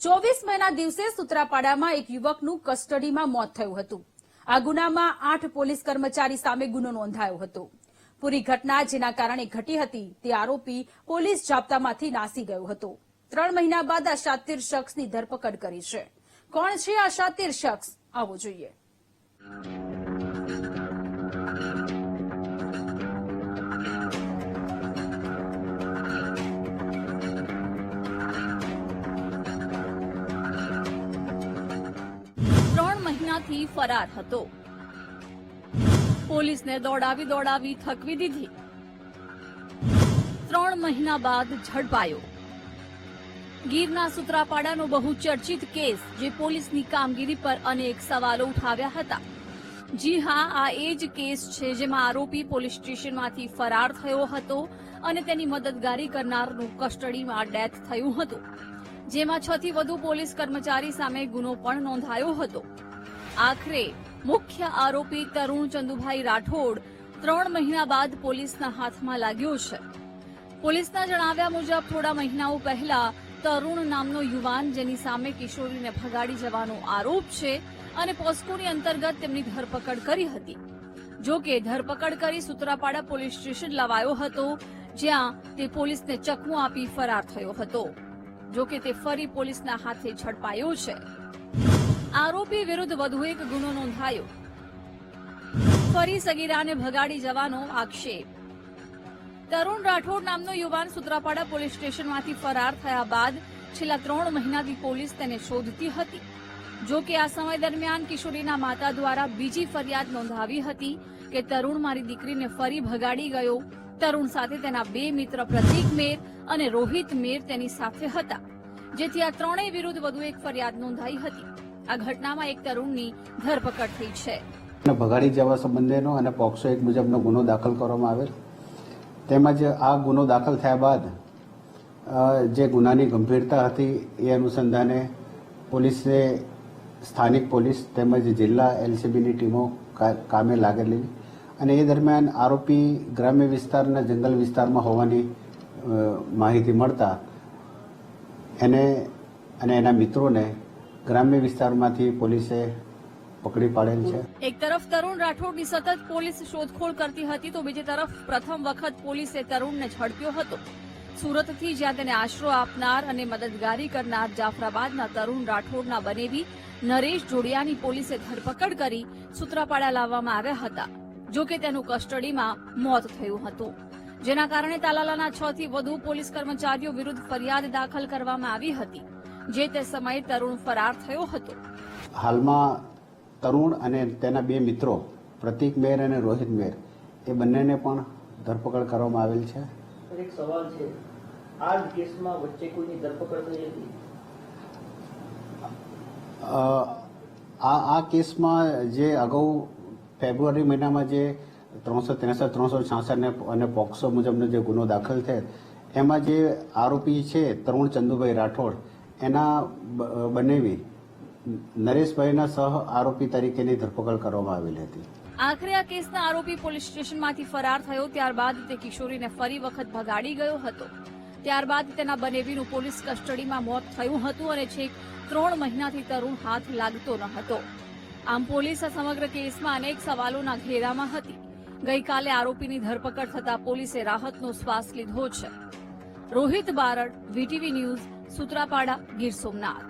24 મેના દિવસે સૂત્રાપાડામાં એક યુવકનું કસ્ટડીમાં મોત થયું હતું. આ ગુનામાં 8 પોલીસ કર્મચારી સામે ગુનો નોંધાયો હતો. પૂરી ઘટના જેના કારણે ઘટી હતી તે આરોપી પોલીસ જાપ્તામાંથી નાસી ગયો હતો. 3 મહિના બાદ આ શાતિર શખ્સની ધરપકડ કરી છે. કોણ છે આ શાતિર શખ્સ? આવો જોઈએ. મહિનાથી ફરાર હતો. પોલીસને દોડાવી થકવી દીધી. 3 મહિના બાદ ઝડપાયો. ગીરના સૂત્રાપાડાનો બહુચર્ચિત કેસ, જે પોલીસની કામગીરી પર અનેક સવાલો ઉઠાવ્યા હતા. જી હા, આ એ જ કેસ છે જેમાં આરોપી પોલીસ સ્ટેશનમાંથી ફરાર થયો હતો અને તેની મદદગારી કરનારનું કસ્ટડીમાં ડેથ થયું હતું, જેમાં 6 થી વધુ પોલીસ કર્મચારી સામે ગુનો પણ નોંધાયો હતો. આખરે મુખ્ય આરોપી તરુણ ચંદુભાઈ રાઠોડ 3 મહિના બાદ પોલીસના હાથમાં લાગ્યો છે. પોલીસના જણાવ્યા મુજબ થોડા મહિનાઓ પહેલા તરુણ નામનો યુવાન, જેની સામે કિશોરીને ભગાડી જવાનો આરોપ છે, અને પોસ્કોની અંતર્ગત તેમની ધરપકડ કરી હતી. જો કે ધરપકડ કરી સૂત્રાપાડા પોલીસ સ્ટેશન લવાયો હતો, જ્યાં તે પોલીસને ચકમો આપી ફરાર થયો હતો. જો કે તે ફરી પોલીસના હાથે ઝડપાયો છે. આરોપી વિરુદ્ધ વધુ એક ગુનો નોંધાયો. ફરી સગીરાને ભગાડી જવાનો આક્ષેપ. તરુણ રાઠોડ નામનો યુવાન સૂત્રાપાડા પોલીસ સ્ટેશનમાંથી ફરાર થયા બાદ છેલ્લા 3 મહિનાથી પોલીસ તેને શોધતી હતી. જો કે આ સમય દરમિયાન કિશોરીના માતા દ્વારા બીજી ફરિયાદ નોંધાવી હતી કે તરુણ મારી દીકરીને ફરી ભગાડી ગયો. તરુણ સાથે તેના 2 મિત્ર પ્રતીક મેર અને રોહિત મેર તેની સાથે હતા, જેથી આ ત્રણેય વિરુદ્ધ વધુ એક ફરિયાદ નોંધાઈ હતી. આ ઘટનામાં એક તરુણની ધરપકડ થઈ છે. ભગાડી જવા સંબંધેનો અને પોક્સો 1 મુજબનો ગુનો દાખલ કરવામાં આવેલ. તેમજ આ ગુનો દાખલ થયા બાદ જે ગુનાની ગંભીરતા હતી એ અનુસંધાને પોલીસે સ્થાનિક પોલીસ તેમજ જિલ્લા એલસીબીની ટીમો કામે લાગેલી, અને એ દરમિયાન આરોપી ગ્રામ્ય વિસ્તારના જંગલ વિસ્તારમાં હોવાની માહિતી મળતા એને અને એના મિત્રોને ગ્રામ્ય વિસ્તારમાંથી પોલીસે પકડી પાડેલ છે. એક તરફ તરુણ રાઠોડની સતત પોલીસ શોધખોળ કરતી હતી, તો બીજી તરફ પ્રથમ વખત પોલીસે તરુણને ઝડપ્યો હતો. સુરતથી, જ્યાં તેને આશરો આપનાર અને મદદગારી કરનાર જાફરાબાદના તરુણ રાઠોડના બનેવી નરેશ જોડિયાની પોલીસે ધરપકડ કરી સૂત્રાપાડા લાવવામાં આવ્યા હતા. જો કે તેનું કસ્ટડીમાં મોત થયું હતું, જેના કારણે તાલાલાના 6 થી વધુ પોલીસ કર્મચારીઓ વિરુદ્ધ ફરિયાદ દાખલ કરવામાં આવી હતી. જે તે સમયે તરુણ ફરાર થયો હતો. હાલમાં તરુણ અને તેના 2 મિત્રો પ્રતીક મેર અને રોહિત મેર એ બંનેને પણ ધરપકડ કરવામાં આવેલ છે. એક સવાલ છે, આ કેસમાં વચ્ચે કોઈની ધરપકડ થઈ હતી? આ કેસમાં જે અગાઉ ફેબ્રુઆરી મહિનામાં જે 363, 366 અને પોક્સો મુજબનો જે ગુનો દાખલ થયેલ, એમાં જે આરોપી છે તરુણ ચંદુભાઈ રાઠોડ, એના બનેવી નરેશભાઈના સહ આરોપી તરીકેની ધરપકડ કરવામાં આવેલી હતી. આખરે આ કેસના આરોપી પોલીસ સ્ટેશનમાંથી ફરાર થયો. ત્યારબાદ તે કિશોરીને ફરી વખત ભગાડી ગયો હતો. ત્યારબાદ તેના બનેવીનું પોલીસ કસ્ટડીમાં મોત થયું હતું, અને છેક 3 મહિનાથી તરુણ હાથ લાગતો ન હતો. આમ પોલીસ આ સમગ્ર કેસમાં અનેક સવાલોના ઘેરામાં હતી. ગઈકાલે આરોપીની ધરપકડ થતા પોલીસે રાહતનો શ્વાસ લીધો છે. Rohit Barad, VTV news, Sutrapada, Gir Somnath.